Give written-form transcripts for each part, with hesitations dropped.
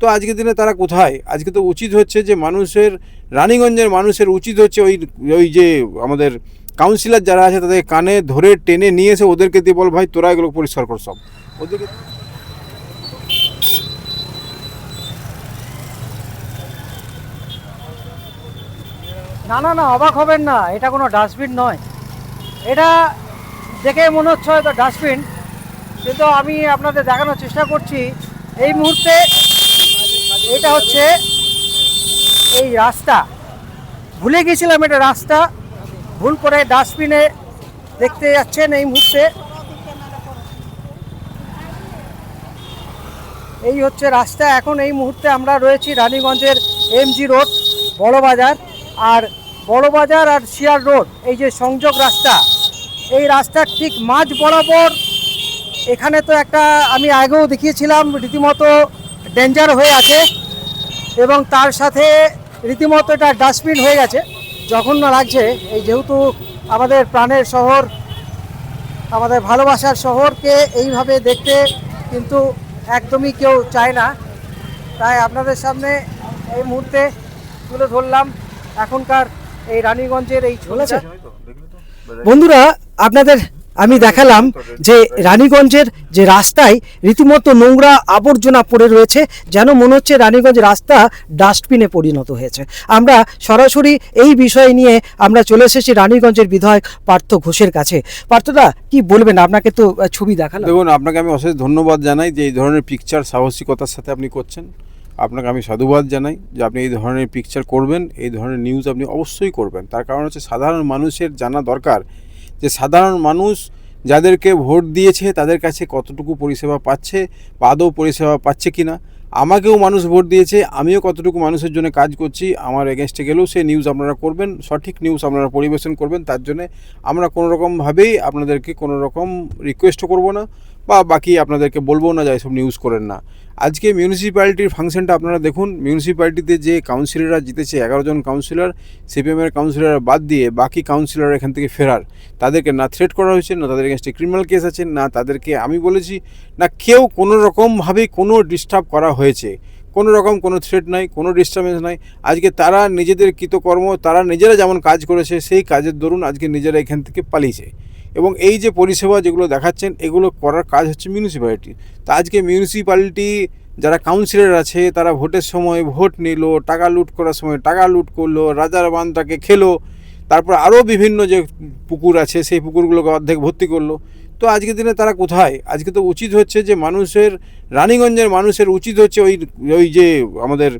তো আজকের দিনে তারা কোথায়? আজকে তো উচিত হচ্ছে যে মানুষের, রানীগঞ্জের মানুষের উচিত হচ্ছে ওই যে আমাদের কাউন্সিলর যারা আছে তাদের কানে ধরে টেনে নিয়ে এসে ওদেরকে দিয়ে বল, ভাই তোরা এগুলো পরিষ্কার কর সব ওদেরকে। না না না, অবাক হবেন না, এটা কোনো ডাস্টবিন নয়। এটা দেখে মনে হচ্ছে হয়তো ডাস্টবিন, কিন্তু আমি আপনাদের দেখানোর চেষ্টা করছি এই মুহূর্তে। এটা হচ্ছে এই রাস্তা, ভুলে গেছিলাম এটা রাস্তা, ভুল করে ডাস্টবিনে দেখতে যাচ্ছেন এই মুহূর্তে। এই হচ্ছে রাস্তা। এখন এই মুহূর্তে আমরা রয়েছি রানীগঞ্জের এমজি রোড, বড়বাজার, আর বড়বাজার আর শিয়ার রোড, এই যে সংযোগ রাস্তা, এই রাস্তার ঠিক মাঝ বরাবর এখানে তো একটা আমি আগেও দেখিয়েছিলাম রীতিমতো ডেঞ্জার হয়ে আছে, এবং তার সাথে রীতিমতো এটা ডাস্টবিন হয়ে গেছে, জঘন্য লাগছে। এই যেহেতু আমাদের প্রাণের শহর, আমাদের ভালোবাসার শহরকে এইভাবে দেখতে কিন্তু একদমই কেউ চায় না, তাই আপনাদের সামনে এই মুহূর্তে তুলে ধরলাম এখনকার এই রানীগঞ্জের এই চলেছে। বন্ধুরা, আপনাদের আমি দেখালাম যে রানীগঞ্জের যে রাস্তায় রীতিমতো নোংরা আবর্জনা পড়ে রয়েছে, যেন মনে হচ্ছে রানীগঞ্জ রাস্তা ডাস্টবিনে পরিণত হয়েছে। আমরা সরাসরি এই বিষয় নিয়ে আমরা চলে এসেছি রানীগঞ্জের বিধায়ক পার্থ ঘোষের কাছে। পার্থদা, কি বলবেন? আপনাকে তো ছবি দেখালাম। দেখুন, আপনাকে আমি অশেষ ধন্যবাদ জানাই যে এই ধরনের পিকচার সাহসিকতার সাথে আপনি করছেন। আপনাকে আমি সাধুবাদ জানাই যে আপনি এই ধরনের পিকচার করবেন, এই ধরনের নিউজ আপনি অবশ্যই করবেন। তার কারণ হচ্ছে সাধারণ মানুষের জানা দরকার যে সাধারণ মানুষ যাদেরকে ভোট দিয়েছে তাদের কাছে কতটুকু পরিষেবা পাচ্ছে বা আদৌ পরিষেবা পাচ্ছে কি না। আমাকেও মানুষ ভোট দিয়েছে, আমিও কতটুকু মানুষের জন্য কাজ করছি, আমার এগেনস্টে গেলেও সেই নিউজ আপনারা করবেন, সঠিক নিউজ আপনারা পরিবেশন করবেন। তার জন্যে আমরা কোনোরকমভাবেই আপনাদেরকে কোনো রকম রিকোয়েস্টও করবো না বা বাকি আপনাদেরকে বলবো না যে এসব নিউজ করেন না। আজকে মিউনিসিপ্যালিটির ফাংশনটা আপনারা দেখুন। মিউনিসিপ্যালিটিতে যে কাউন্সিলররা জিতেছে, 11 জন কাউন্সিলর, সিপিএমের কাউন্সিলর বাদ দিয়ে বাকি কাউন্সিলর এখান থেকে ফেরার, তাদেরকে না থ্রেট করা হয়েছে, না তাদের এগেনস্টে ক্রিমিনাল কেস আছে, না তাদেরকে আমি বলেছি, না কেউ কোনো রকমভাবেই কোনো ডিস্টার্ব করা হয়েছে। কোনো রকম কোনো থ্রেট নাই, কোনো ডিস্টার্বেন্স নাই। আজকে তারা নিজেদের কৃতকর্ম, তারা নিজেরা যেমন কাজ করেছে সেই কাজের দরুন আজকে নিজেরা এখান থেকে পালিয়েছে। এবং এই যে পরিষেবা যেগুলো দেখাচ্ছেন, এগুলো করার কাজ হচ্ছে মিউনিসিপ্যালিটি। তা আজকে মিউনিসিপ্যালিটি যারা কাউন্সিলর আছে তারা ভোটের সময় ভোট নিল, টাকা লুট করার সময় টাকা লুট করলো, রাজার বাঁধটাকে খেলো, তারপর আরও বিভিন্ন যে পুকুর আছে সেই পুকুরগুলোকে অর্ধেক ভর্তি করলো। তো আজকের দিনে তারা কোথায়? আজকে তো উচিত হচ্ছে যে মানুষের, রানীগঞ্জের মানুষের উচিত হচ্ছে ওই যে আমাদের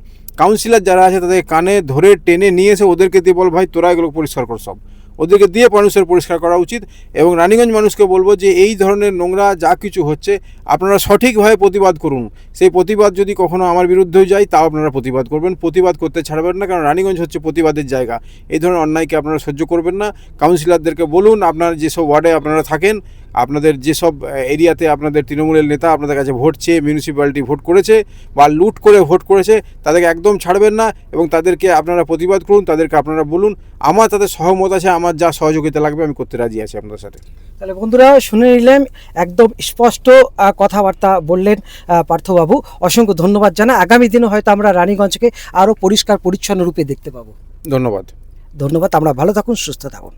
কাউন্সিলর যারা আছে তাদের কানে ধরে টেনে নিয়ে এসে ওদেরকে দিয়ে বল, ভাই তোরা এগুলো পরিষ্কার কর সব ওদেরকে দিয়ে মানুষের পরিষ্কার করা উচিত। এবং রানীগঞ্জ মানুষকে বলবো যে এই ধরনের নোংরা যা কিছু হচ্ছে আপনারা সঠিকভাবে প্রতিবাদ করুন। সেই প্রতিবাদ যদি কখনো আমার বিরুদ্ধেও যায় তাও আপনারা প্রতিবাদ করবেন, প্রতিবাদ করতে ছাড়বেন না, কারণ রানীগঞ্জ হচ্ছে প্রতিবাদের জায়গা। এই ধরনের অন্যায়কে আপনারা সহ্য করবেন না। কাউন্সিলরদেরকে বলুন, আপনার যেসব ওয়ার্ডে আপনারা থাকেন, আপনাদের যেসব এরিয়াতে আপনাদের তৃণমূলের নেতা আপনাদের কাছে ভোট চেয়ে মিউনিসিপ্যালিটি ভোট করেছে বা লুট করে ভোট করেছে, তাদেরকে একদম ছাড়বেন না এবং তাদেরকে আপনারা প্রতিবাদ করুন। তাদেরকে আপনারা বলুন আমার তাদের সহমত আছে, আমার যা সহযোগিতা লাগবে আমি করতে রাজি আছি আপনাদের সাথে। তাহলে বন্ধুরা শুনে নিলেন, একদম স্পষ্ট কথাবার্তা বললেন পার্থবাবু। অসংখ্য ধন্যবাদ জানা। আগামী দিনে হয়তো আমরা রানীগঞ্জকে আরও পরিষ্কার পরিচ্ছন্ন রূপে দেখতে পাবো। ধন্যবাদ। ধন্যবাদ। আমরা ভালো থাকুন, সুস্থ থাকুন।